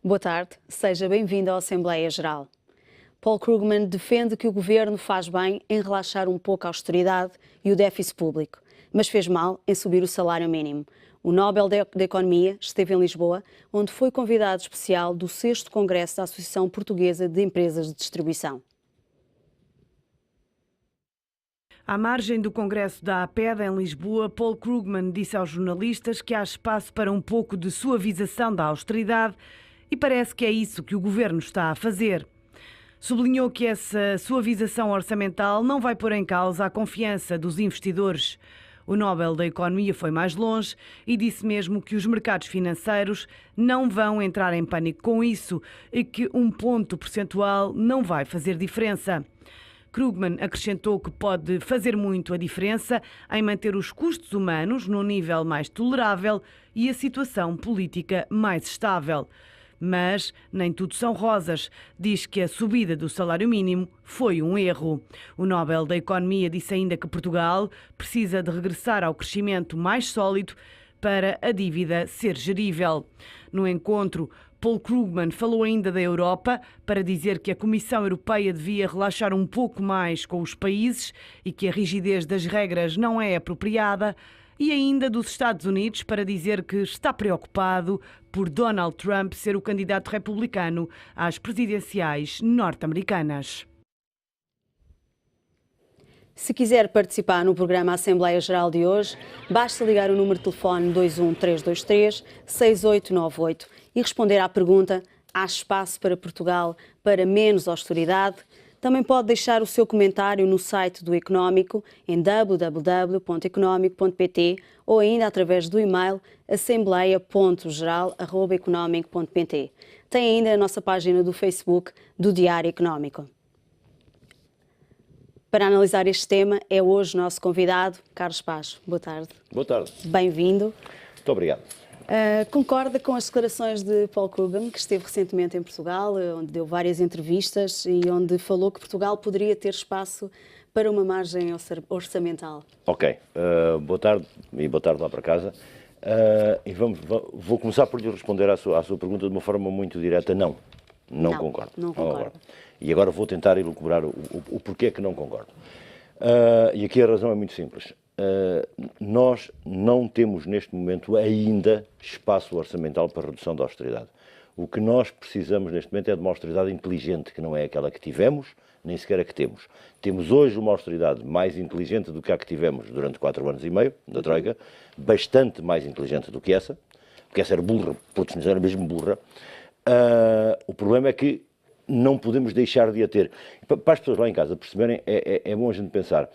Boa tarde, seja bem-vindo à Assembleia Geral. Paul Krugman defende que o governo faz bem em relaxar um pouco a austeridade e o déficit público, mas fez mal em subir o salário mínimo. O Nobel da Economia esteve em Lisboa, onde foi convidado especial do 6º Congresso da Associação Portuguesa de Empresas de Distribuição. À margem do Congresso da APED em Lisboa, Paul Krugman disse aos jornalistas que há espaço para um pouco de suavização da austeridade e parece que é isso que o governo está a fazer. Sublinhou que essa suavização orçamental não vai pôr em causa a confiança dos investidores. O Nobel da Economia foi mais longe e disse mesmo que os mercados financeiros não vão entrar em pânico com isso e que 1 ponto percentual não vai fazer diferença. Krugman acrescentou que pode fazer muito a diferença em manter os custos humanos num nível mais tolerável e a situação política mais estável. Mas nem tudo são rosas. Diz que a subida do salário mínimo foi um erro. O Nobel da Economia disse ainda que Portugal precisa de regressar ao crescimento mais sólido para a dívida ser gerível. No encontro, Paul Krugman falou ainda da Europa para dizer que a Comissão Europeia devia relaxar um pouco mais com os países e que a rigidez das regras não é apropriada. E ainda dos Estados Unidos para dizer que está preocupado por Donald Trump ser o candidato republicano às presidenciais norte-americanas. Se quiser participar no programa Assembleia Geral de hoje, basta ligar o número de telefone 21323-6898 e responder à pergunta: há espaço para Portugal para menos austeridade? Também pode deixar o seu comentário no site do Económico em www.economico.pt ou ainda através do e-mail assembleia.geral@economico.pt. Tem ainda a nossa página do Facebook do Diário Económico. Para analisar este tema é hoje o nosso convidado, Carlos Paz. Boa tarde. Boa tarde. Bem-vindo. Muito obrigado. Concorda com as declarações de Paul Krugman, que esteve recentemente em Portugal, onde deu várias entrevistas e onde falou que Portugal poderia ter espaço para uma margem orçamental? Ok. Boa tarde e boa tarde lá para casa. Vou começar por lhe responder à sua pergunta de uma forma muito direta. Não concordo. Não concordo. E agora vou tentar elucubrar o porquê que não concordo. E aqui a razão é muito simples. Nós não temos neste momento ainda espaço orçamental para redução da austeridade. O que nós precisamos neste momento é de uma austeridade inteligente, que não é aquela que tivemos, nem sequer a que temos. Temos hoje uma austeridade mais inteligente do que a que tivemos durante 4 anos e meio, da Troika, bastante mais inteligente do que essa, porque essa era burra, por definição era mesmo burra. O problema é que não podemos deixar de a ter. Para as pessoas lá em casa perceberem, é bom a gente pensar.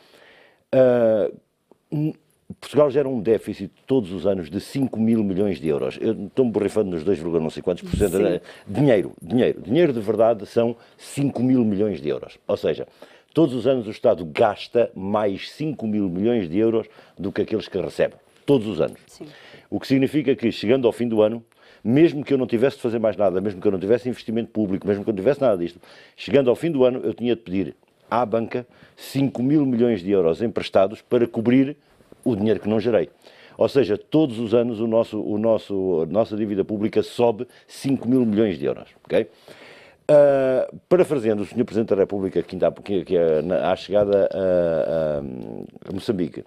Portugal gera um déficit todos os anos de 5 mil milhões de euros. Eu estou-me borrifando nos 2, não sei quantos por cento. Dinheiro de verdade são 5 mil milhões de euros. Ou seja, todos os anos o Estado gasta mais 5 mil milhões de euros do que aqueles que recebe. Todos os anos. Sim. O que significa que, chegando ao fim do ano, mesmo que eu não tivesse de fazer mais nada, mesmo que eu não tivesse investimento público, mesmo que eu não tivesse nada disto, chegando ao fim do ano eu tinha de pedir à banca 5 mil milhões de euros emprestados para cobrir o dinheiro que não gerei. Ou seja, todos os anos a nossa dívida pública sobe 5 mil milhões de euros. Okay? Parafraseando o Sr. Presidente da República, que à chegada a Moçambique,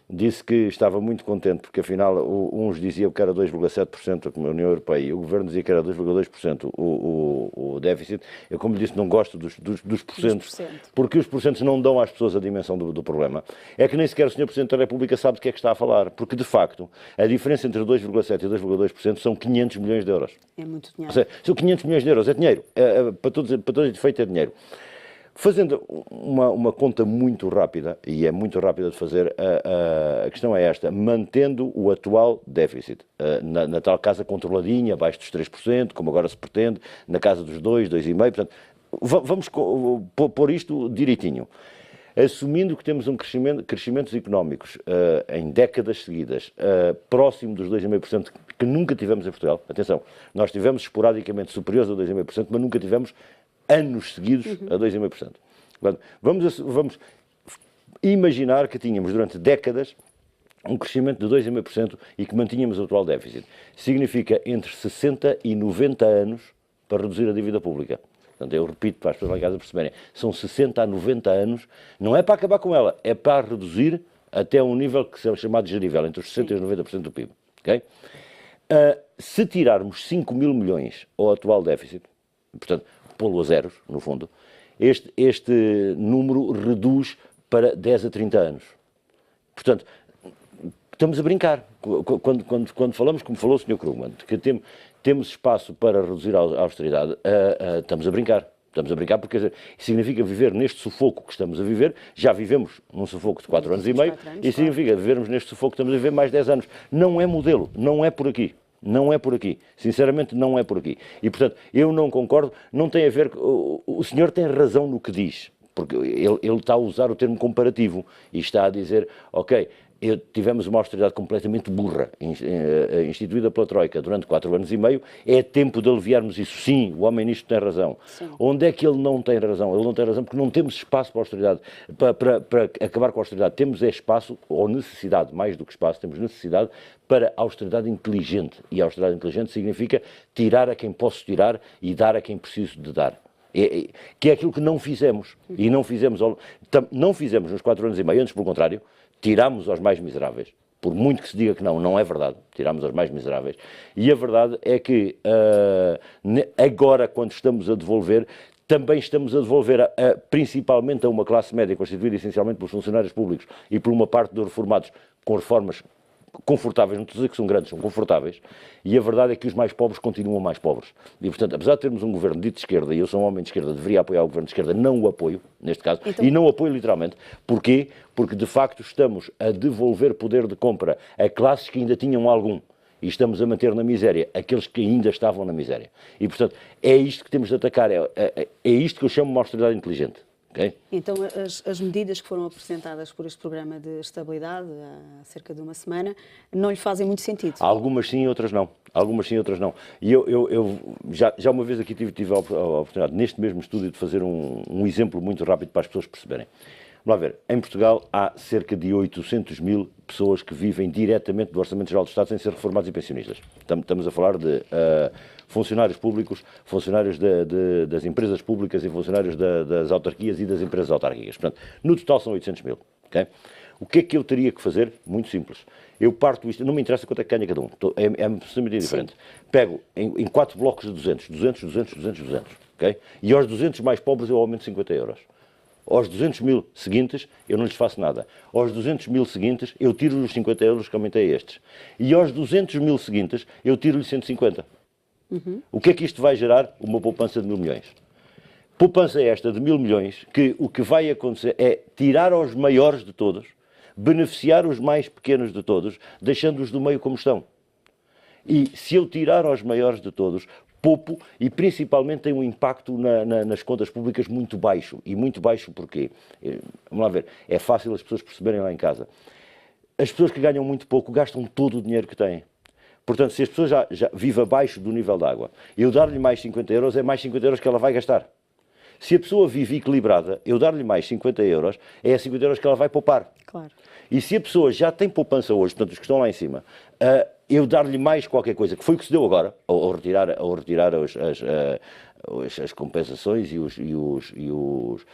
disse que estava muito contente porque afinal uns diziam que era 2,7% a União Europeia e o Governo dizia que era 2,2% o déficit. Eu, como lhe disse, não gosto dos porcentos, porque os porcentos não dão às pessoas a dimensão do problema. É que nem sequer o Sr. Presidente da República sabe do que é que está a falar, porque de facto a diferença entre 2,7% e 2,2% são 500 milhões de euros. É muito dinheiro. Ou seja, são 500 milhões de euros, é dinheiro, para todos os efeitos é dinheiro. Fazendo uma conta muito rápida, e é muito rápida de fazer, a questão é esta: mantendo o atual déficit, na tal casa controladinha, abaixo dos 3%, como agora se pretende, na casa dos 2, 2,5%, portanto, vamos pôr isto direitinho. Assumindo que temos crescimentos económicos em décadas seguidas, próximo dos 2,5%, que nunca tivemos em Portugal, atenção, nós tivemos esporadicamente superiores a 2,5%, mas nunca tivemos anos seguidos a 2,5%. Vamos imaginar que tínhamos durante décadas um crescimento de 2,5% e que mantínhamos o atual déficit. Significa entre 60 e 90 anos para reduzir a dívida pública. Portanto, eu repito para as pessoas lá em casa perceberem, são 60 a 90 anos, não é para acabar com ela, é para reduzir até um nível que se chama de gerível, entre os 60% e os 90% do PIB. Okay? Se tirarmos 5 mil milhões ao atual déficit, portanto, pô-lo a zeros, no fundo, este número reduz para 10 a 30 anos. Portanto, estamos a brincar. Quando falamos, como falou o Sr. Krugman, que temos espaço para reduzir a austeridade, estamos a brincar. Estamos a brincar porque, quer dizer, significa viver neste sufoco que estamos a viver, já vivemos num sufoco de 4 anos e meio, e significa vivermos neste sufoco que estamos a viver mais 10 anos. Não é modelo, não é por aqui. Não é por aqui. Sinceramente, não é por aqui. E, portanto, eu não concordo, não tem a ver... O senhor tem razão no que diz, porque ele está a usar o termo comparativo e está a dizer, ok, tivemos uma austeridade completamente burra, instituída pela Troika durante 4 anos e meio, é tempo de aliviarmos isso. Sim, o homem nisto tem razão. Sim. Onde é que ele não tem razão? Ele não tem razão porque não temos espaço para a austeridade, para acabar com a austeridade. Temos espaço, ou necessidade, mais do que espaço, temos necessidade para a austeridade inteligente. E a austeridade inteligente significa tirar a quem posso tirar e dar a quem preciso de dar. Que é aquilo que não fizemos. E não fizemos nos 4 anos e meio, antes pelo contrário, tirámos aos mais miseráveis. Por muito que se diga que não é verdade. Tirámos aos mais miseráveis. E a verdade é que agora, quando estamos a devolver, também estamos a devolver principalmente a uma classe média constituída essencialmente pelos funcionários públicos e por uma parte dos reformados com reformas confortáveis, não estou a dizer que são grandes, são confortáveis, e a verdade é que os mais pobres continuam mais pobres. E, portanto, apesar de termos um governo dito de esquerda, e eu sou um homem de esquerda, deveria apoiar o governo de esquerda, não o apoio, neste caso, então... e não o apoio literalmente. Porquê? Porque, de facto, estamos a devolver poder de compra a classes que ainda tinham algum, e estamos a manter na miséria aqueles que ainda estavam na miséria. E, portanto, é isto que temos de atacar, é isto que eu chamo de uma austeridade inteligente. Okay? Então, as medidas que foram apresentadas por este programa de estabilidade há cerca de uma semana não lhe fazem muito sentido? Algumas sim, outras não. Algumas sim, outras não. E eu já uma vez aqui tive a oportunidade, neste mesmo estúdio, de fazer um exemplo muito rápido para as pessoas perceberem. Vamos lá ver, em Portugal há cerca de 800 mil pessoas que vivem diretamente do Orçamento Geral do Estado sem ser reformados e pensionistas. Estamos a falar de funcionários públicos, funcionários das empresas públicas e funcionários das autarquias e das empresas autárquicas. Portanto, no total são 800 mil. Okay? O que é que eu teria que fazer? Muito simples. Eu parto isto, não me interessa quanto é que ganha cada um, é absolutamente diferente. Pego em 4 blocos de 200, 200, 200, 200, 200. Okay? E aos 200 mais pobres eu aumento 50 euros. Aos 200 mil seguintes, eu não lhes faço nada. Aos 200 mil seguintes, eu tiro-lhes os 50 euros que aumentei a estes. E aos 200 mil seguintes, eu tiro-lhes 150. Uhum. O que é que isto vai gerar? Uma poupança de 1.000 milhões. Poupança esta de 1.000 milhões, que o que vai acontecer é tirar aos maiores de todos, beneficiar os mais pequenos de todos, deixando-os do meio como estão. E se eu tirar aos maiores de todos, poupo e principalmente tem um impacto nas contas públicas muito baixo. E muito baixo porquê? Vamos lá ver, é fácil as pessoas perceberem lá em casa. As pessoas que ganham muito pouco gastam todo o dinheiro que têm. Portanto, se as pessoas já vivem abaixo do nível da água, eu dar-lhe mais 50 euros é mais 50 euros que ela vai gastar. Se a pessoa vive equilibrada, eu dar-lhe mais 50 euros é 50 euros que ela vai poupar. Claro. E se a pessoa já tem poupança hoje, portanto, os que estão lá em cima, eu dar-lhe mais qualquer coisa, que foi o que se deu agora, ao retirar as compensações e os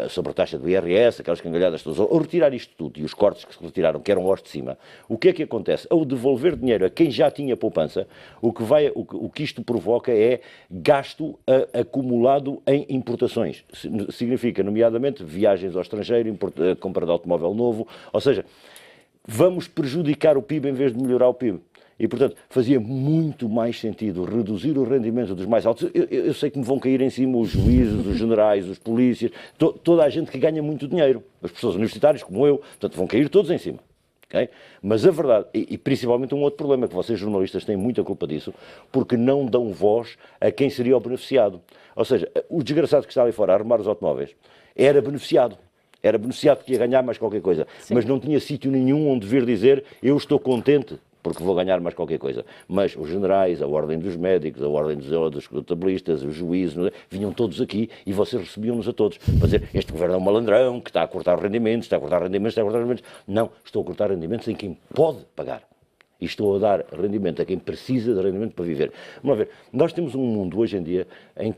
sobre a taxa do IRS, aquelas cangalhadas todas, ao retirar isto tudo e os cortes que se retiraram, que eram aos de cima, o que é que acontece? Ao devolver dinheiro a quem já tinha poupança, o que isto provoca é gasto acumulado em importações. Significa, nomeadamente, viagens ao estrangeiro, compra de automóvel novo, ou seja, vamos prejudicar o PIB em vez de melhorar o PIB. E, portanto, fazia muito mais sentido reduzir o rendimento dos mais altos. Eu sei que me vão cair em cima os juízes, os generais, os polícias, toda a gente que ganha muito dinheiro, as pessoas universitárias como eu, portanto, vão cair todos em cima. Okay? Mas a verdade, e principalmente um outro problema, que vocês jornalistas têm muita culpa disso, porque não dão voz a quem seria o beneficiado. Ou seja, o desgraçado que está ali fora a arrumar os automóveis era beneficiado. Era beneficiado que ia ganhar mais qualquer coisa. Sim. Mas não tinha sítio nenhum onde vir dizer eu estou contente porque vou ganhar mais qualquer coisa. Mas os generais, a ordem dos médicos, a ordem dos contabilistas, os juízes, vinham todos aqui e vocês recebiam-nos a todos. Para dizer, este governo é um malandrão, que está a cortar rendimentos, está a cortar rendimentos, está a cortar rendimentos. Não, estou a cortar rendimentos em quem pode pagar. e estou a dar rendimento a quem precisa de rendimento para viver. Vamos lá ver, nós temos um mundo hoje em dia,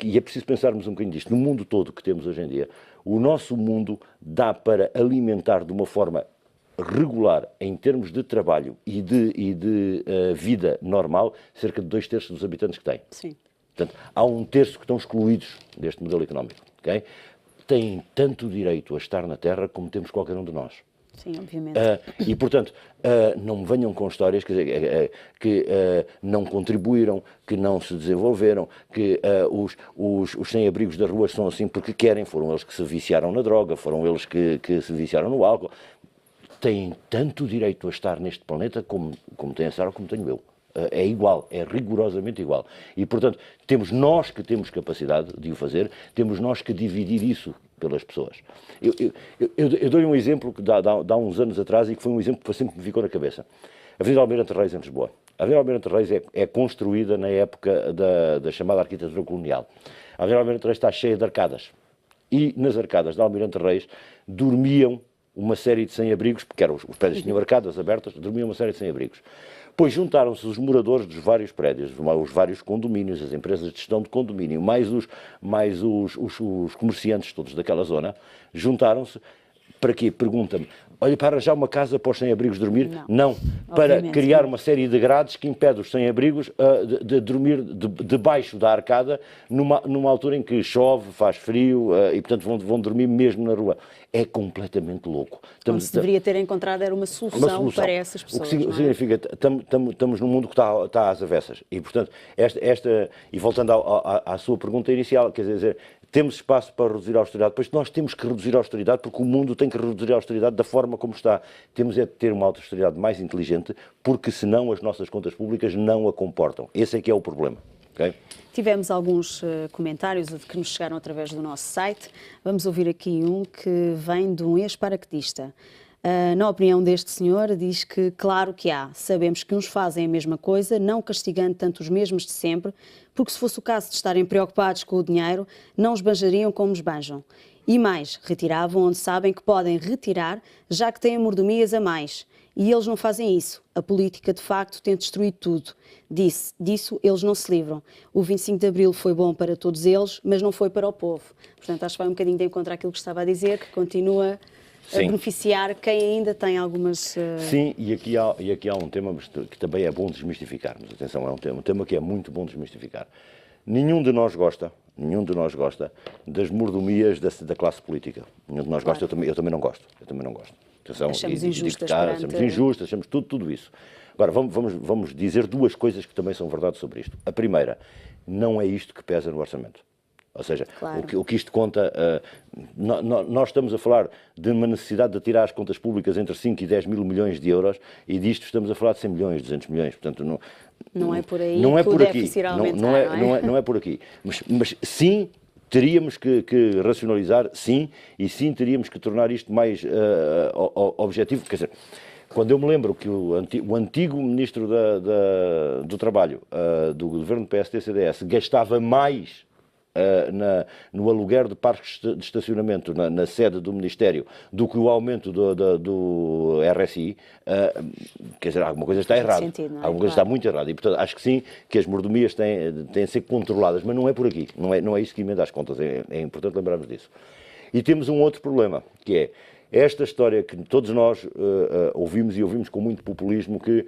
e é preciso pensarmos um bocadinho disto, no mundo todo que temos hoje em dia, o nosso mundo dá para alimentar de uma forma regular, em termos de trabalho e de vida normal, cerca de 2/3 dos habitantes que tem. Sim. Portanto, há 1/3 que estão excluídos deste modelo económico. Okay? Têm tanto direito a estar na Terra como temos qualquer um de nós. Sim, obviamente. E, portanto, não me venham com histórias que não contribuíram, que não se desenvolveram, que os sem-abrigos da rua são assim porque querem, foram eles que se viciaram na droga, foram eles que se viciaram no álcool. Têm tanto direito a estar neste planeta como tem a Sara, como tenho eu. É igual, é rigorosamente igual. E, portanto, temos nós que temos capacidade de o fazer, temos nós que dividir isso pelas pessoas. Eu dou-lhe um exemplo que dá uns anos atrás e que foi um exemplo que sempre me ficou na cabeça. A Avenida Almirante Reis, em Lisboa. A Avenida Almirante Reis é construída na época da chamada arquitetura colonial. A Avenida Almirante Reis está cheia de arcadas. E nas arcadas da Almirante Reis dormiam uma série de sem-abrigos, porque eram os prédios tinham arcadas abertas, dormiam uma série de sem-abrigos. Pois juntaram-se os moradores dos vários prédios, os vários condomínios, as empresas de gestão de condomínio, mais os comerciantes todos daquela zona, juntaram-se para quê? Pergunta-me. Olha, para arranjar uma casa para os sem-abrigos dormir? Não. Para criar uma série de grades que impede os sem-abrigos de dormir debaixo da arcada numa altura em que chove, faz frio e, portanto, vão dormir mesmo na rua. É completamente louco. Como se deveria ter encontrado era uma solução para essas pessoas. O que significa, estamos num mundo que está às avessas. E, portanto, e voltando à sua pergunta inicial, quer dizer, temos espaço para reduzir a austeridade, pois nós temos que reduzir a austeridade porque o mundo tem que reduzir a austeridade da forma como está. Temos é de ter uma austeridade mais inteligente, porque senão as nossas contas públicas não a comportam. Esse é que é o problema. Okay? Tivemos alguns comentários que nos chegaram através do nosso site. Vamos ouvir aqui um que vem de um ex-paraquedista. Na opinião deste senhor, diz que claro que há. Sabemos que uns fazem a mesma coisa, não castigando tanto os mesmos de sempre, porque se fosse o caso de estarem preocupados com o dinheiro, não esbanjariam como esbanjam. E mais, retiravam onde sabem que podem retirar, já que têm mordomias a mais. E eles não fazem isso. A política, de facto, tem destruído tudo. Disso eles não se livram. O 25 de Abril foi bom para todos eles, mas não foi para o povo. Portanto, acho que vai um bocadinho de encontro àquilo que estava a dizer, que continua a beneficiar quem ainda tem algumas... Sim, e aqui há um tema que também é bom desmistificarmos. Atenção, é um tema que é muito bom desmistificar. Nenhum de nós gosta das mordomias da classe política. Nenhum de nós gosta, eu também não gosto. Atenção, achamos injustas. Achamos injustas, achamos tudo isso. Agora, vamos dizer duas coisas que também são verdade sobre isto. A primeira, não é isto que pesa no orçamento. Ou seja, claro. o que isto conta, nós estamos a falar de uma necessidade de tirar as contas públicas entre 5 e 10 mil milhões de euros e disto estamos a falar de 100 milhões, 200 milhões. Portanto, não é por aí não é que por o aqui. déficit irá aumentar, não é por aqui. Mas sim, teríamos que racionalizar, sim, e sim teríamos que tornar isto mais objetivo. Quer dizer, quando eu me lembro que o antigo Ministro do Trabalho do governo PSD-CDS gastava mais no aluguer de parques de estacionamento na sede do Ministério do que o aumento do RSI, quer dizer, alguma coisa está errada. Alguma coisa está muito errada. E, portanto, acho que sim, que as mordomias têm de ser controladas, mas não é por aqui. Não é isso que emenda as contas. É importante lembrarmos disso. E temos um outro problema, que é esta história que todos nós ouvimos com muito populismo, que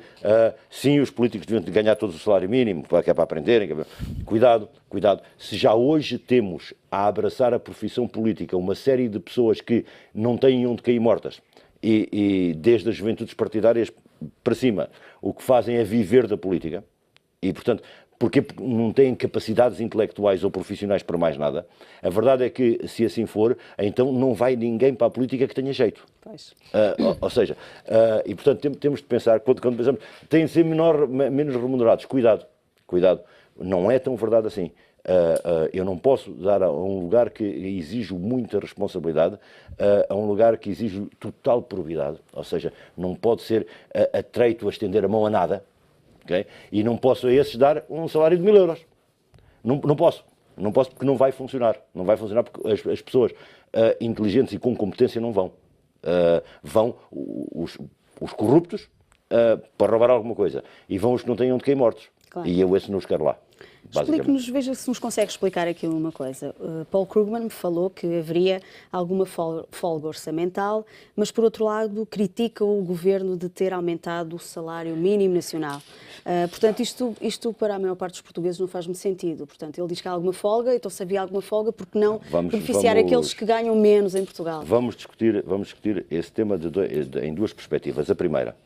sim, os políticos deviam ganhar todos o salário mínimo, que é para aprenderem. Cuidado. Se já hoje temos a abraçar a profissão política uma série de pessoas que não têm onde cair mortas, e desde as juventudes partidárias para cima, o que fazem é viver da política, e, portanto, porque não têm capacidades intelectuais ou profissionais para mais nada. A verdade é que, se assim for, então não vai ninguém para a política que tenha jeito. Ou seja, e portanto temos de pensar, quando pensamos, têm de ser menos remunerados. Cuidado, não é tão verdade assim. Eu não posso dar a um lugar que exige muita responsabilidade, a um lugar que exige total probidade, ou seja, não pode ser atreito a estender a mão a nada. Okay? E não posso a esses dar um salário de 1000 euros. Não posso porque não vai funcionar. Não vai funcionar porque as pessoas inteligentes e com competência não vão. Vão os corruptos para roubar alguma coisa. E vão os que não tenham de cair mortos. Claro. E eu esse não os quero lá. Explique-nos, veja se nos consegue explicar aqui uma coisa. Paul Krugman me falou que haveria alguma folga orçamental, mas por outro lado critica o governo de ter aumentado o salário mínimo nacional. Portanto, isto para a maior parte dos portugueses não faz muito sentido. Portanto, ele diz que há alguma folga, então se havia alguma folga, porque não beneficiar aqueles que ganham menos em Portugal? Vamos discutir esse tema em duas perspectivas. A primeira,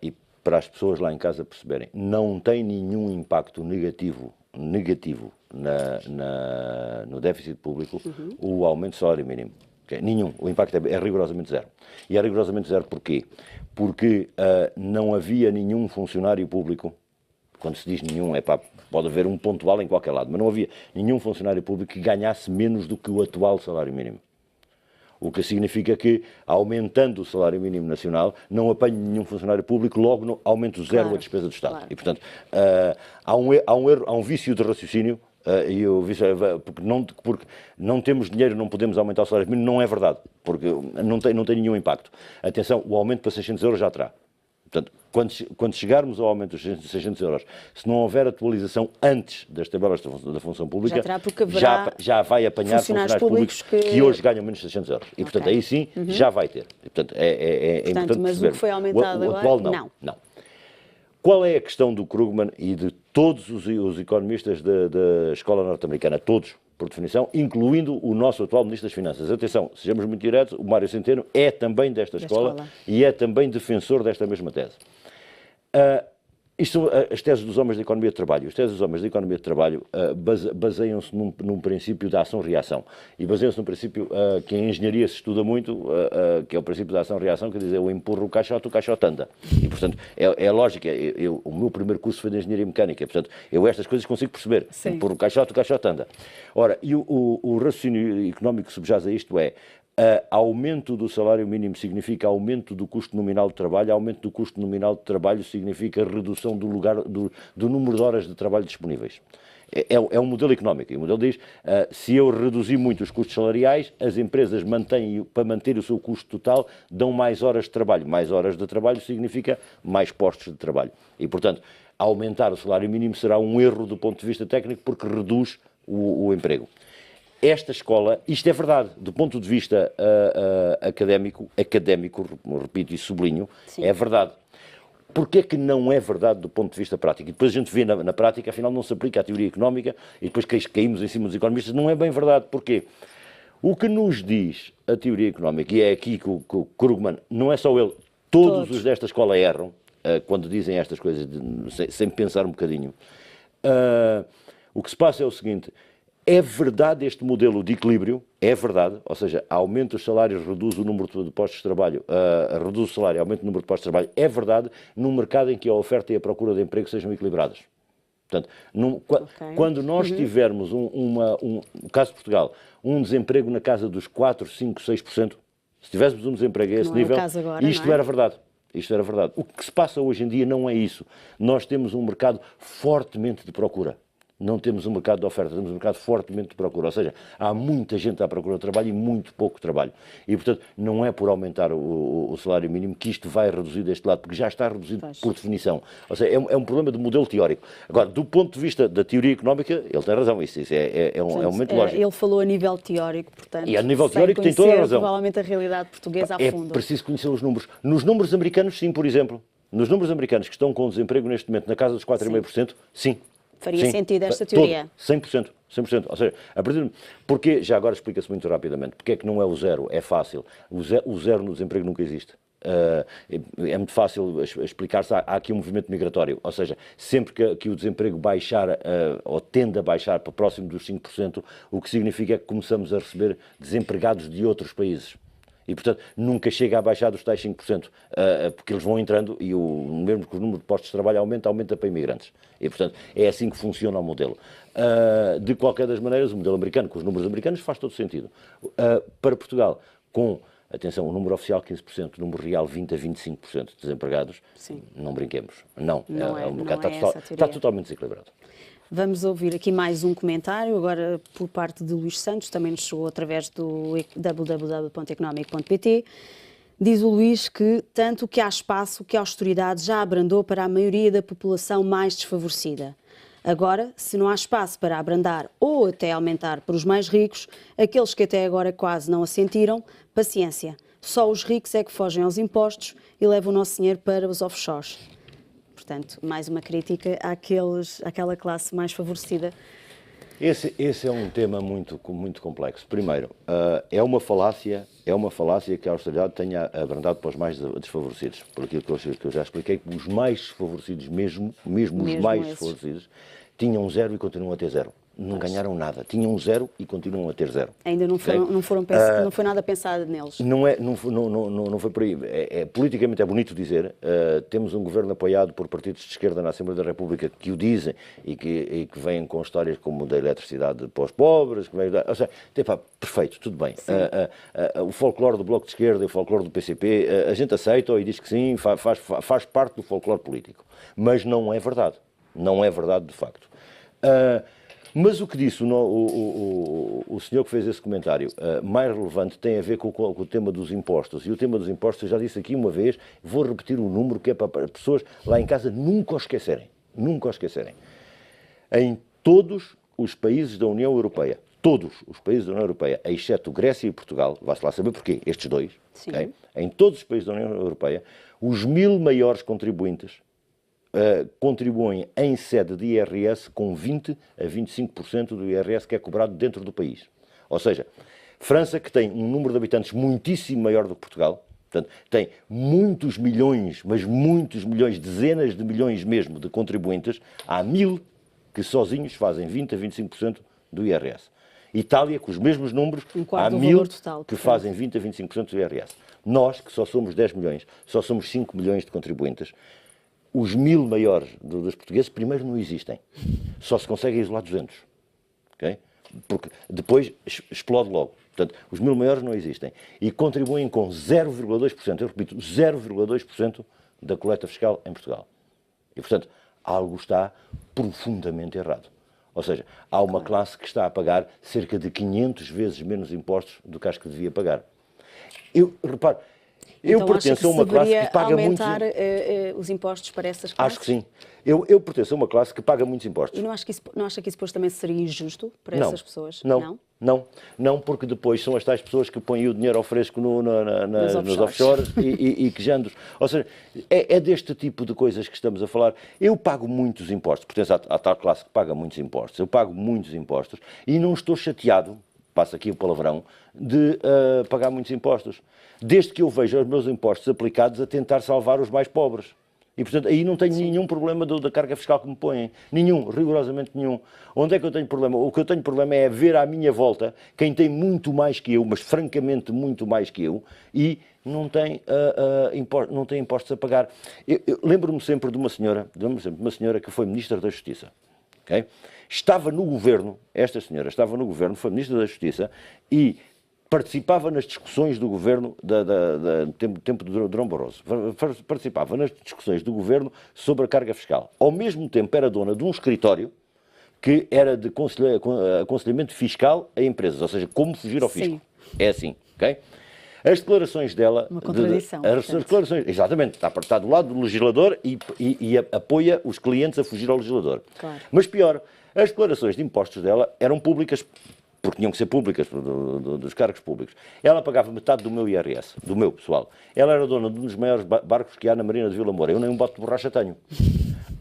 e para as pessoas lá em casa perceberem, não tem nenhum impacto negativo no déficit público o aumento do salário mínimo. Okay? Nenhum. O impacto é rigorosamente zero. E é rigorosamente zero porquê? Porque não havia nenhum funcionário público, quando se diz nenhum, pode haver um pontual em qualquer lado, mas não havia nenhum funcionário público que ganhasse menos do que o atual salário mínimo. O que significa que, aumentando o salário mínimo nacional, não apanho nenhum funcionário público, logo aumento zero a despesa do Estado. Claro. E, portanto, há um erro, há um vício de raciocínio, porque não temos dinheiro, não podemos aumentar o salário mínimo, não é verdade, porque não tem nenhum impacto. Atenção, o aumento para 600 euros já terá. Portanto, quando chegarmos ao aumento dos 600 euros, se não houver atualização antes das tabelas da função pública, já vai apanhar funcionários públicos que hoje ganham menos de 600 euros. E, portanto, aí sim, já vai ter. E, portanto, é importante mas perceber. O que foi aumentado o atual, não. Qual é a questão do Krugman e de todos os economistas da escola norte-americana? Todos, por definição, incluindo o nosso atual Ministro das Finanças. Atenção, sejamos muito diretos, o Mário Centeno é também desta escola e é também defensor desta mesma tese. Isto são as teses dos homens da economia de trabalho. As teses dos homens da economia de trabalho baseiam-se num princípio da ação-reação. E baseiam-se num princípio que em engenharia se estuda muito, que é o princípio da ação-reação, que diz eu empurro o caixote anda. E, portanto, é lógica. O meu primeiro curso foi de engenharia mecânica. Portanto, eu estas coisas consigo perceber. Sim. Empurro o caixote anda. Ora, e o raciocínio económico que subjaz a isto é aumento do salário mínimo significa aumento do custo nominal de trabalho, aumento do custo nominal de trabalho significa redução do número de horas de trabalho disponíveis. É um modelo económico, e o modelo diz, se eu reduzir muito os custos salariais, as empresas para manter o seu custo total, dão mais horas de trabalho. Mais horas de trabalho significa mais postos de trabalho. E, portanto, aumentar o salário mínimo será um erro do ponto de vista técnico, porque reduz o emprego. Esta escola, isto é verdade, do ponto de vista académico, repito e sublinho, sim, é verdade. Porquê é que não é verdade do ponto de vista prático? E depois a gente vê na prática, afinal não se aplica à teoria económica e depois caímos em cima dos economistas, não é bem verdade. Porquê? O que nos diz a teoria económica, e é aqui que o Krugman, não é só ele, todos os desta escola erram, quando dizem estas coisas, sem pensar um bocadinho. O que se passa é o seguinte: é verdade este modelo de equilíbrio, é verdade, ou seja, aumenta os salários, reduz o número de postos de trabalho, reduz o salário, aumenta o número de postos de trabalho, é verdade num mercado em que a oferta e a procura de emprego sejam equilibradas. Portanto, quando nós tivermos no caso de Portugal, um desemprego na casa dos 4, 5, 6%, se tivéssemos um desemprego a esse nível, isto era verdade. Isto era verdade. O que se passa hoje em dia não é isso. Nós temos um mercado fortemente de procura. Não temos um mercado de oferta, temos um mercado fortemente de procura. Ou seja, há muita gente à procura de trabalho e muito pouco trabalho. E, portanto, não é por aumentar o salário mínimo que isto vai reduzir deste lado, porque já está reduzido por definição. Ou seja, é um problema de modelo teórico. Agora, do ponto de vista da teoria económica, ele tem razão. Isso é um momento lógico. Ele falou a nível teórico, portanto, e a nível teórico tem toda a razão. Provavelmente a realidade portuguesa a fundo. É preciso conhecer os números. Nos números americanos, sim, por exemplo. Nos números americanos que estão com desemprego neste momento na casa dos 4,5%, sim. Faria sentido esta teoria? 100%. Ou seja, porque, já agora explica-se muito rapidamente, porque é que não é o zero? É fácil. O zero no desemprego nunca existe. É muito fácil explicar-se. Há aqui um movimento migratório, ou seja, sempre que o desemprego baixar ou tende a baixar para próximo dos 5%, o que significa que começamos a receber desempregados de outros países. E, portanto, nunca chega a baixar dos tais 5%, porque eles vão entrando e mesmo que o número de postos de trabalho aumenta para imigrantes. E, portanto, é assim que funciona o modelo. De qualquer das maneiras, o modelo americano, com os números americanos, faz todo sentido. Para Portugal, com, atenção, o número oficial 15%, o número real 20% a 25% de desempregados, sim, não brinquemos. Não o mercado está totalmente desequilibrado. Vamos ouvir aqui mais um comentário, agora por parte de Luís Santos, também nos chegou através do www.economic.pt. Diz o Luís que tanto que há espaço que a austeridade já abrandou para a maioria da população mais desfavorecida. Agora, se não há espaço para abrandar ou até aumentar para os mais ricos, aqueles que até agora quase não a sentiram, paciência. Só os ricos é que fogem aos impostos e levam o nosso dinheiro para os offshores. Portanto, mais uma crítica àquela classe mais favorecida. Esse é um tema muito complexo. Primeiro, é uma falácia que a austeridade tenha abrandado para os mais desfavorecidos. Por aquilo que eu já expliquei, que os mais desfavorecidos, mesmo os mais desfavorecidos, tinham zero e continuam a ter zero. Não ganharam nada. Tinham zero e continuam a ter zero. Ainda não foi nada pensado neles. Não foi por aí. Politicamente é bonito dizer, temos um governo apoiado por partidos de esquerda na Assembleia da República que o dizem e que vêm com histórias como da eletricidade para os pobres, ou seja, perfeito, tudo bem. O folclore do Bloco de Esquerda e o folclore do PCP, a gente aceita e diz que sim, faz parte do folclore político. Mas não é verdade. Não é verdade de facto. Mas o que disse o senhor que fez esse comentário mais relevante tem a ver com o tema dos impostos. E o tema dos impostos, eu já disse aqui uma vez, vou repetir o número que é para as pessoas lá em casa nunca o esquecerem. Nunca o esquecerem. Em todos os países da União Europeia, todos os países da União Europeia, exceto Grécia e Portugal, vá-se lá saber porquê, estes dois, okay? Em todos os países da União Europeia, os 1000 maiores contribuintes contribuem em sede de IRS com 20 a 25% do IRS que é cobrado dentro do país. Ou seja, França, que tem um número de habitantes muitíssimo maior do que Portugal, portanto, tem muitos milhões, mas muitos milhões, dezenas de milhões mesmo de contribuintes, há 1000 que sozinhos fazem 20 a 25% do IRS. Itália, com os mesmos números, há 1000 que fazem 20 a 25% do IRS. Nós, que só somos 10 milhões, só somos 5 milhões de contribuintes, os 1000 maiores dos portugueses, primeiro, não existem. Só se consegue isolar 200. Okay? Porque depois explode logo. Portanto, os 1000 maiores não existem. E contribuem com 0,2%, eu repito, 0,2% da coleta fiscal em Portugal. E, portanto, algo está profundamente errado. Ou seja, há uma classe que está a pagar cerca de 500 vezes menos impostos do que as que devia pagar. Reparo, então, eu pertenço a uma classe que paga aumentar os impostos para essas classes? Acho que sim. Eu pertenço a uma classe que paga muitos impostos. E não acha que isso depois também seria injusto para essas pessoas? Não, porque depois são as tais pessoas que põem o dinheiro ao fresco nos offshores e quejandos. Ou seja, é deste tipo de coisas que estamos a falar. Eu pago muitos impostos, pertenço à tal classe que paga muitos impostos. Eu pago muitos impostos e não estou chateado, passa aqui o palavrão, de pagar muitos impostos. Desde que eu vejo os meus impostos aplicados a tentar salvar os mais pobres. E, portanto, aí não tenho nenhum problema da carga fiscal que me põem. Nenhum, rigorosamente nenhum. Onde é que eu tenho problema? O que eu tenho problema é ver à minha volta quem tem muito mais que eu, mas francamente muito mais que eu, e não tem impostos a pagar. Eu lembro-me sempre de uma senhora que foi Ministra da Justiça. Okay? Estava no governo, esta senhora estava no governo, foi Ministra da Justiça e participava nas discussões do governo do tempo de Durão Barroso. Participava nas discussões do governo sobre a carga fiscal. Ao mesmo tempo era dona de um escritório que era de aconselhamento fiscal a empresas, ou seja, como fugir ao fisco. É assim, ok? As declarações dela... Uma contradição. As declarações, exatamente, está do lado do legislador e apoia os clientes a fugir ao legislador. Claro. Mas pior, as declarações de impostos dela eram públicas, porque tinham que ser públicas, dos cargos públicos. Ela pagava metade do meu IRS, do meu pessoal. Ela era dona de um dos maiores barcos que há na Marina de Vila Moura. Eu nem um bote de borracha tenho.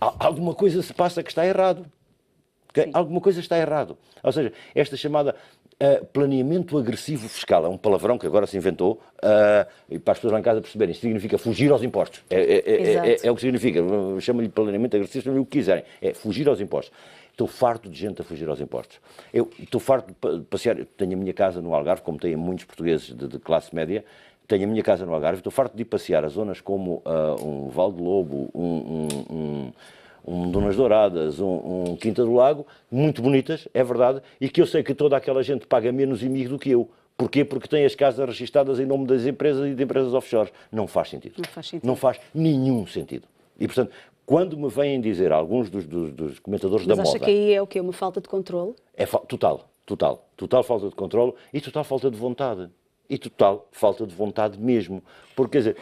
Alguma coisa se passa que está errado. Okay? Alguma coisa está errado. Ou seja, esta chamada planeamento agressivo fiscal, é um palavrão que agora se inventou, e para as pessoas lá em casa perceberem, significa fugir aos impostos. É o que significa. Chama-lhe planeamento agressivo, chama-lhe o que quiserem. É fugir aos impostos. Estou farto de gente a fugir aos impostos. Eu estou farto de passear. Eu tenho a minha casa no Algarve, como têm muitos portugueses de classe média. Tenho a minha casa no Algarve. Estou farto de ir passear a zonas como um Val de Lobo, um Dunas Douradas, um Quinta do Lago, muito bonitas, é verdade, e que eu sei que toda aquela gente paga menos IMI do que eu. Porquê? Porque tem as casas registadas em nome das empresas e de empresas offshore. Não faz sentido. Não faz sentido. Não faz nenhum sentido. E, portanto, quando me vêm dizer alguns dos comentadores da moda... Mas acha que aí é o quê? Uma falta de controle? É total falta de controle e total falta de vontade. e total falta de vontade mesmo. Porque, quer dizer,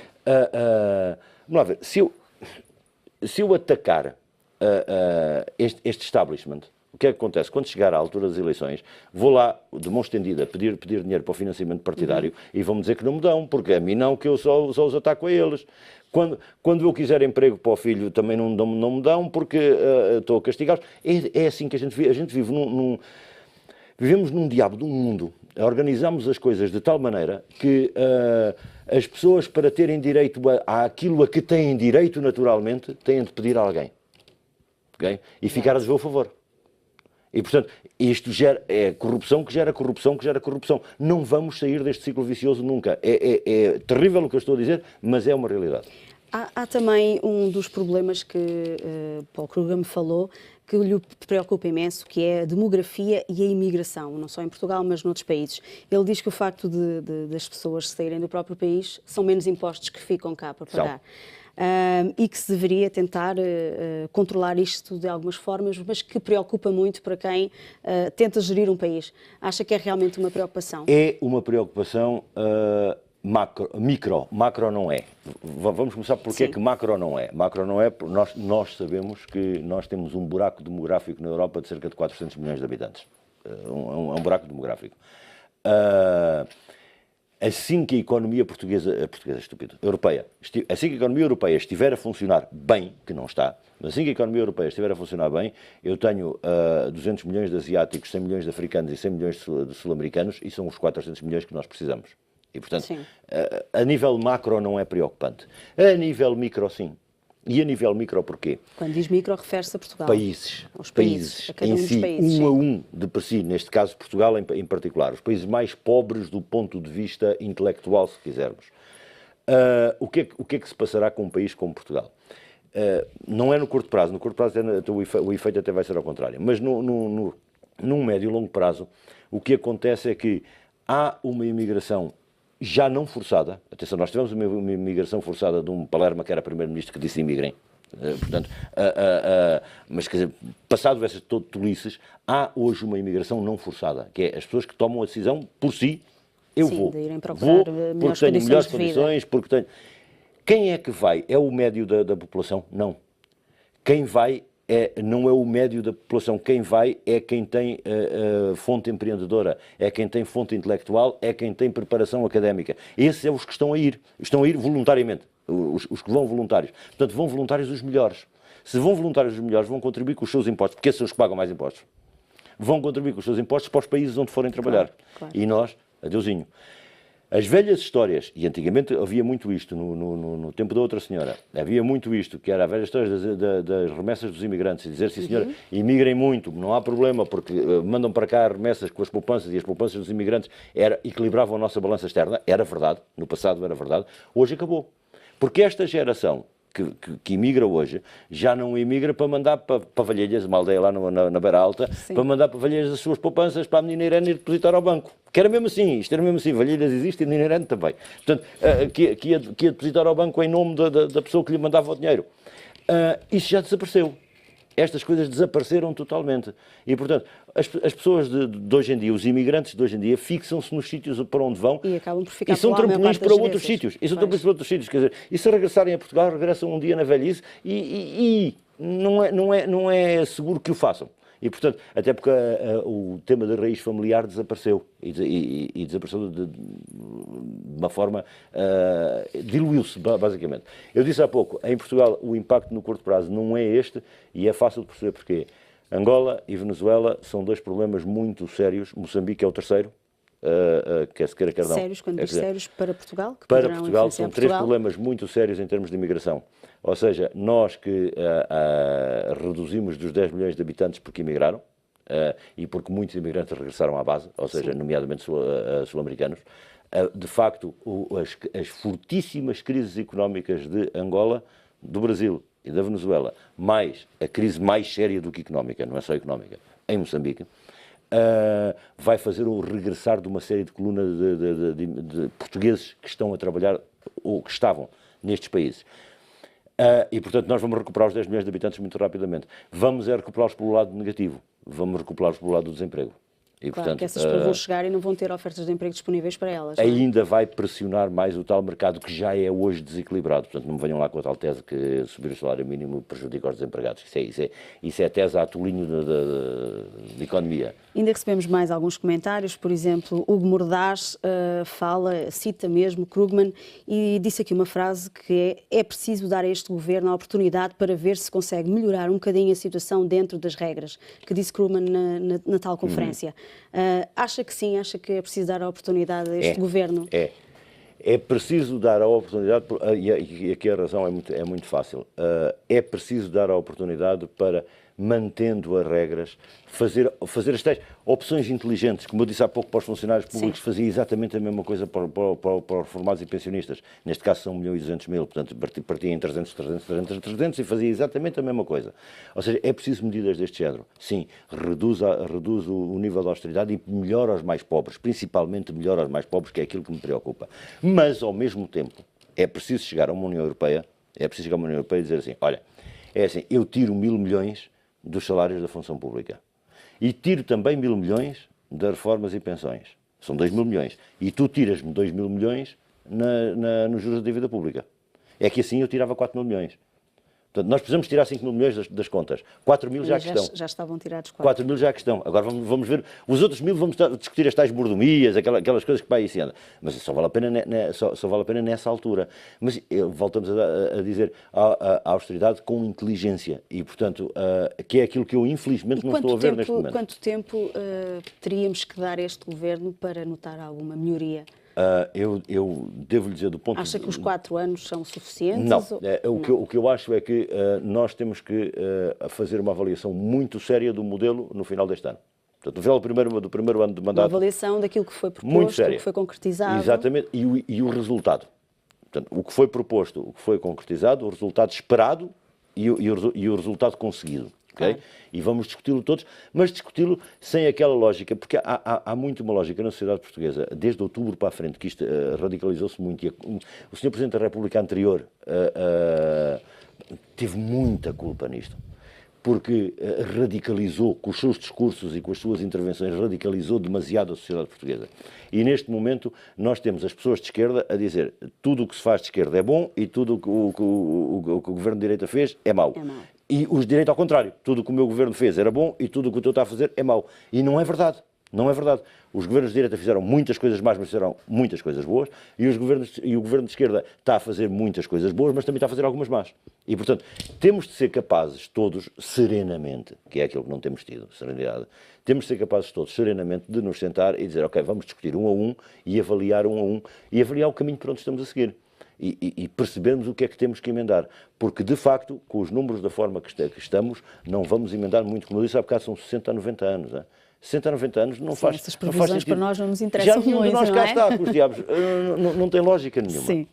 vamos lá ver, se eu atacar este establishment, o que é que acontece? Quando chegar à altura das eleições, vou lá, de mão estendida, pedir dinheiro para o financiamento partidário e vão-me dizer que não me dão, porque a mim não, que eu só os ataco a eles. Quando eu quiser emprego para o filho, também não me dão, porque estou a castigá-los. É assim que a gente vive. A gente vive vivemos num diabo de um mundo. Organizamos as coisas de tal maneira que as pessoas, para terem direito àquilo a que têm direito naturalmente, têm de pedir a alguém. Okay? E ficar a dever o favor. E, portanto, isto é corrupção que gera corrupção que gera corrupção. Não vamos sair deste ciclo vicioso nunca. É terrível o que eu estou a dizer, mas é uma realidade. Há também um dos problemas que Paul Krugman falou, que lhe preocupa imenso, que é a demografia e a imigração, não só em Portugal, mas noutros países. Ele diz que o facto das pessoas saírem do próprio país são menos impostos que ficam cá para pagar. E que se deveria tentar controlar isto de algumas formas, mas que preocupa muito para quem tenta gerir um país. Acha que é realmente uma preocupação? É uma preocupação macro não é. Vamos começar por que é que macro não é. Macro não é porque nós sabemos que nós temos um buraco demográfico na Europa de cerca de 400 milhões de habitantes. É um buraco demográfico. Assim que a economia europeia, assim que a economia europeia estiver a funcionar bem, que não está, mas assim que a economia europeia estiver a funcionar bem, eu tenho 200 milhões de asiáticos, 100 milhões de africanos e 100 milhões de sul-americanos, e são os 400 milhões que nós precisamos. E, portanto, a nível macro não é preocupante. A nível micro, sim. E a nível micro, porquê? Quando diz micro, refere-se a Portugal. Países A cada em um dos si, países, um a um de per si, neste caso Portugal em particular, os países mais pobres do ponto de vista intelectual, se quisermos. O que é que se passará com um país como Portugal? Não é no curto prazo o efeito até vai ser ao contrário, mas num médio e longo prazo, o que acontece é que há uma imigração já não forçada. Atenção, nós tivemos uma imigração forçada de um Palermo que era primeiro-ministro que disse imigrem. Portanto, mas quer dizer, passado essas todo tolices, há hoje uma imigração não forçada, que é as pessoas que tomam a decisão por si, vou, de irem procurar porque tenho melhores condições, porque tenho... Quem é que vai? É o médio da população? Não. Quem vai não é o médio da população. Quem vai é quem tem fonte empreendedora, é quem tem fonte intelectual, é quem tem preparação académica. Esses são os que estão a ir voluntariamente, os que vão voluntários. Portanto, vão voluntários os melhores. Se vão voluntários os melhores, vão contribuir com os seus impostos, porque esses são os que pagam mais impostos. Vão contribuir com os seus impostos para os países onde forem trabalhar. Claro. E nós, adeusinho. As velhas histórias, e antigamente havia muito isto, no tempo da outra senhora, havia muito isto, que era a velha história das remessas dos imigrantes, e dizer, sim senhora, imigrem muito, não há problema, porque mandam para cá remessas com as poupanças, e as poupanças dos imigrantes equilibravam a nossa balança externa, era verdade, no passado era verdade, hoje acabou. Porque esta geração que imigra hoje, já não imigra para mandar para Valhelhas, uma aldeia lá na Beira Alta, para mandar para Valhelhas as suas poupanças para a menina Irene ir depositar ao banco. Que era mesmo assim, isto era mesmo assim, Valhelhas existe e a menina Irene também. Portanto, que ia depositar ao banco em nome da pessoa que lhe mandava o dinheiro. Isso já desapareceu. Estas coisas desapareceram totalmente. E, portanto, as pessoas de hoje em dia, os imigrantes de hoje em dia, fixam-se nos sítios para onde vão e acabam por ficar e são trampolins para outros sítios. E são trampolins para outros sítios. Quer dizer, e se regressarem a Portugal, regressam um dia na velhice e não é seguro que o façam. E, portanto, até porque o tema da raiz familiar desapareceu. E desapareceu de uma forma... diluiu-se, basicamente. Eu disse há pouco, em Portugal o impacto no curto prazo não é este, e é fácil de perceber porquê. Angola e Venezuela são dois problemas muito sérios. Moçambique é o terceiro. Quer não. Sérios, quando diz sérios, para Portugal? Que para Portugal são três problemas muito sérios em termos de imigração. Ou seja, nós que reduzimos dos 10 milhões de habitantes porque imigraram, e porque muitos imigrantes regressaram à base, ou seja, nomeadamente sul-americanos, de facto, as fortíssimas crises económicas de Angola, do Brasil e da Venezuela, mais a crise mais séria do que económica, não é só económica, em Moçambique, vai fazer o regressar de uma série de colunas de portugueses que estão a trabalhar, ou que estavam nestes países. E, portanto, nós vamos recuperar os 10 milhões de habitantes muito rapidamente. Vamos recuperá-los pelo lado negativo. Vamos recuperá-los pelo lado do desemprego. E, Claro portanto, que essas pessoas vão chegar e não vão ter ofertas de emprego disponíveis para elas. Não é? ainda vai pressionar mais o tal mercado que já é hoje desequilibrado. Portanto, não me venham lá com a tal tese que subir o salário mínimo prejudica os desempregados. Isso é tese a atolinho de economia. Ainda recebemos mais alguns comentários, por exemplo, Hugo Mordaz cita mesmo Krugman e disse aqui uma frase que é preciso dar a este governo a oportunidade para ver se consegue melhorar um bocadinho a situação dentro das regras, que disse Krugman na tal conferência. Acha que sim? Acha que é preciso dar a oportunidade a este governo? É preciso dar a oportunidade, e aqui a razão é muito fácil, é preciso dar a oportunidade para, mantendo as regras, fazer as tais opções inteligentes. Como eu disse há pouco, para os funcionários públicos, sim, fazia exatamente a mesma coisa para os reformados e pensionistas. Neste caso são 1.200.000, portanto partia em 300 e fazia exatamente a mesma coisa. Ou seja, é preciso medidas deste género. Sim, reduz o nível de austeridade e melhora os mais pobres, principalmente melhora os mais pobres, que é aquilo que me preocupa. Mas, ao mesmo tempo, é preciso chegar a uma União Europeia, e dizer assim, olha, é assim, eu tiro 1.000 milhões dos salários da função pública. E tiro também 1.000 milhões das reformas e pensões. São 2.000 milhões. E tu tiras-me 2.000 milhões nos juros da dívida pública. É que assim eu tirava 4.000 milhões. Portanto, nós precisamos tirar 5.000 milhões das contas. 4.000 já que estão. Já estavam tirados 4.000 já que estão. Agora vamos ver. Os outros 1.000 vamos discutir as tais mordomias, aquelas coisas que para aí se anda. Mas só vale a pena, nessa altura. Mas voltamos a dizer a austeridade com inteligência. E, portanto, que é aquilo que eu infelizmente não estou a ver neste momento. Quanto tempo teríamos que dar a este governo para notar alguma melhoria? Eu devo-lhe dizer do ponto de vista... Acha que os 4 anos são suficientes? Não. O que eu acho é que nós temos que fazer uma avaliação muito séria do modelo no final deste ano. Portanto, no final do primeiro ano de mandato... Uma avaliação daquilo que foi proposto, muito séria. o que foi concretizado. Exatamente. E o resultado. Portanto, o que foi proposto, o que foi concretizado, o resultado esperado e o resultado conseguido. Okay? Claro. E vamos discuti-lo todos, mas discuti-lo sem aquela lógica, porque há muito uma lógica na sociedade portuguesa, desde outubro para a frente, que isto radicalizou-se muito. E o Sr. Presidente da República anterior teve muita culpa nisto, porque radicalizou, com os seus discursos e com as suas intervenções, radicalizou demasiado a sociedade portuguesa. E neste momento nós temos as pessoas de esquerda a dizer tudo o que se faz de esquerda é bom e tudo o que o governo de direita fez é mau. É mau. E os de direita ao contrário. Tudo o que o meu governo fez era bom e tudo o que o teu está a fazer é mau. E não é verdade. Não é verdade. Os governos de direita fizeram muitas coisas más, mas fizeram muitas coisas boas. E o governo de esquerda está a fazer muitas coisas boas, mas também está a fazer algumas más. E, portanto, temos de ser capazes todos, serenamente, que é aquilo que não temos tido, serenidade, temos de ser capazes todos, serenamente, de nos sentar e dizer, ok, vamos discutir um a um e avaliar um a um e avaliar o caminho por onde estamos a seguir. E percebermos o que é que temos que emendar. Porque, de facto, com os números da forma que estamos, não vamos emendar muito. Como eu disse há bocado, são 60 a 90 anos. Hein? 60 a 90 anos não faz sentido. Essas previsões para nós não nos interessam muito, já nenhum de nós cá é? está, com os diabos. Não tem lógica nenhuma. Sim,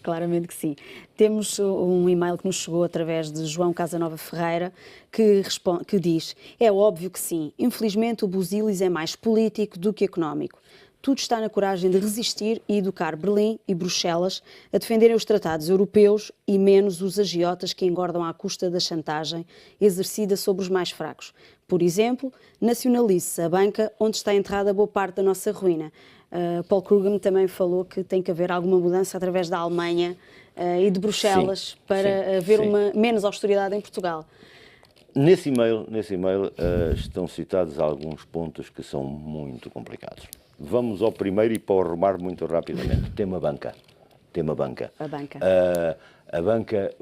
claramente que sim. Temos um e-mail que nos chegou através de João Casanova Ferreira, que diz: é óbvio que sim, infelizmente o Busilis é mais político do que económico. Tudo está na coragem de resistir e educar Berlim e Bruxelas a defenderem os tratados europeus e menos os agiotas que engordam à custa da chantagem exercida sobre os mais fracos. Por exemplo, nacionalize-se a banca onde está enterrada boa parte da nossa ruína. Paul Krugman também falou que tem que haver alguma mudança através da Alemanha e de Bruxelas para haver menos austeridade em Portugal. Nesse e-mail estão citados alguns pontos que são muito complicados. Vamos ao primeiro e para o arrumar muito rapidamente. Tema banca. A banca. A banca,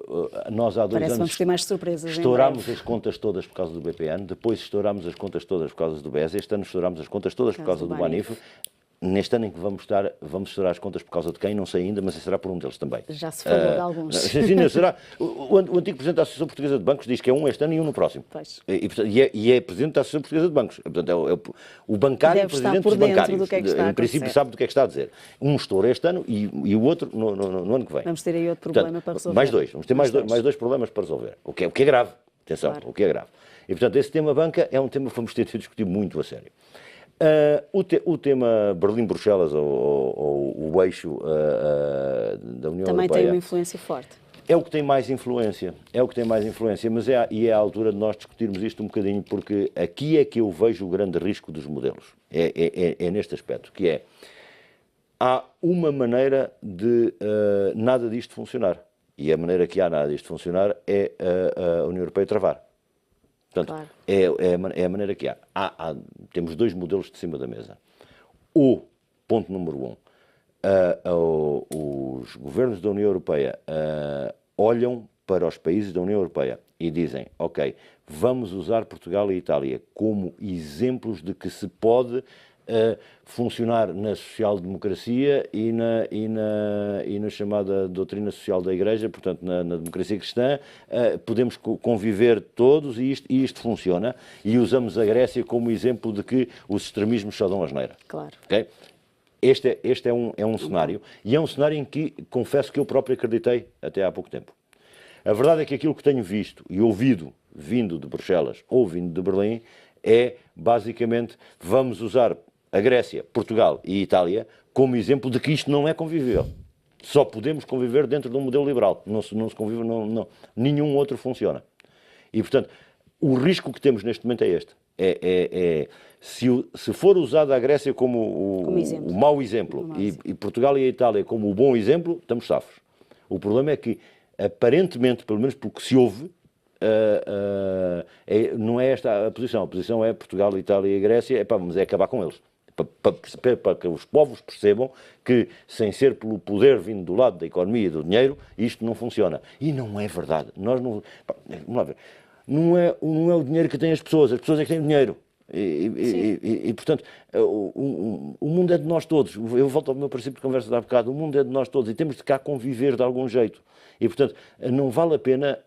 nós há 2 anos vamos ter mais surpresas. Estourámos as contas todas por causa do BPN, depois estourámos as contas todas por causa do BES, este ano estourámos as contas todas por causa do Banif. Neste ano em que vamos estourar as contas por causa de quem, não sei ainda, mas será por um deles também. Já se falou de alguns. Sim, será. O antigo Presidente da Associação Portuguesa de Bancos diz que é um este ano e um no próximo. Pois. E é Presidente da Associação Portuguesa de Bancos. Portanto, é o bancário Presidente dos bancários. Do que é que está em princípio sabe do que é que está a dizer. Um estoura este ano e o outro no ano que vem. Vamos ter aí outro problema para resolver. Mais dois. Vamos ter mais dois problemas para resolver. O que é grave. Atenção, claro. O que é grave. E, portanto, esse tema banca é um tema que vamos ter de discutir muito a sério. O tema Berlim-Bruxelas ou o eixo da União também Europeia... tem uma influência forte. É o que tem mais influência, mas é a altura de nós discutirmos isto um bocadinho, porque aqui é que eu vejo o grande risco dos modelos, é neste aspecto, que é, há uma maneira de nada disto funcionar, e a maneira que há nada disto funcionar é a União Europeia travar. Portanto, Claro. é a maneira que há. Temos dois modelos de cima da mesa. Ou, ponto número 1, os governos da União Europeia olham para os países da União Europeia e dizem, ok, vamos usar Portugal e Itália como exemplos de que se pode funcionar na social-democracia e na chamada doutrina social da Igreja, portanto, na democracia cristã, podemos conviver todos e isto funciona, e usamos a Grécia como exemplo de que os extremismos só dão asneira. Claro. Okay? Este é um cenário, e é um cenário em que, confesso que eu próprio acreditei até há pouco tempo. A verdade é que aquilo que tenho visto e ouvido, vindo de Bruxelas ou vindo de Berlim, é, basicamente, vamos usar a Grécia, Portugal e Itália como exemplo de que isto não é convivível. Só podemos conviver dentro de um modelo liberal. Não se convive, nenhum outro funciona. E, portanto, o risco que temos neste momento é este. Se for usada a Grécia como o mau exemplo e Portugal e a Itália como o bom exemplo, estamos safos. O problema é que, aparentemente, pelo menos pelo que se ouve, não é esta a posição. A posição é Portugal, Itália e a Grécia, mas é acabar com eles. Para que os povos percebam que, sem ser pelo poder vindo do lado da economia e do dinheiro, isto não funciona. E não é verdade. Vamos lá ver. Não é o dinheiro que têm as pessoas é que têm o dinheiro. E portanto, o mundo é de nós todos. Eu volto ao meu princípio de conversa de há bocado. O mundo é de nós todos e temos de cá conviver de algum jeito. E, portanto, não vale a pena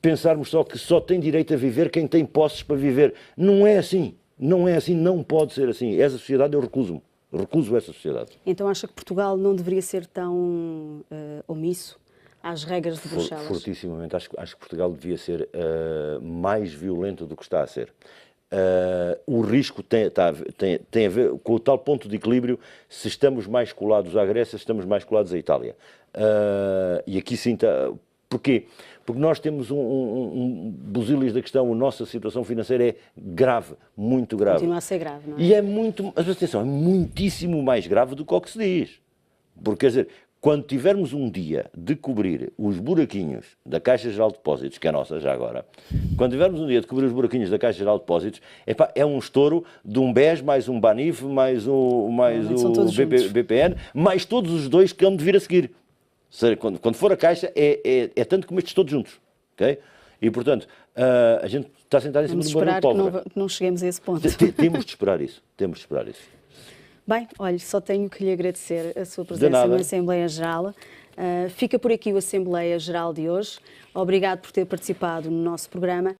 pensarmos só que só tem direito a viver quem tem posses para viver. Não é assim. Não é assim, não pode ser assim. Essa sociedade eu recuso-me. Recuso essa sociedade. Então acha que Portugal não deveria ser tão omisso às regras de Bruxelas? Fortissimamente. Acho que Portugal devia ser mais violento do que está a ser. O risco tem a ver com o tal ponto de equilíbrio, se estamos mais colados à Grécia, se estamos mais colados à Itália. E aqui sim está... Porquê? Porque nós temos um busilis da questão, a nossa situação financeira é grave, muito grave. Continua a ser grave, não é? E é muito, mas atenção, é muitíssimo mais grave do que o que se diz. Porque, quer dizer, quando tivermos um dia de cobrir os buraquinhos da Caixa Geral de Depósitos, que é a nossa já agora, quando tivermos um dia de cobrir os buraquinhos da Caixa Geral de Depósitos, é um estouro de um BES, mais um BANIF, mais o BPN, mais todos os dois que hão de vir a seguir. Quando for a Caixa, é tanto como estes todos juntos. Okay? E, portanto, a gente está sentado em cima do barril de pólvora. Esperar que não cheguemos a esse ponto. Temos de esperar isso. Bem, olha, só tenho que lhe agradecer a sua presença na Assembleia Geral. Fica por aqui a Assembleia Geral de hoje. Obrigado por ter participado no nosso programa.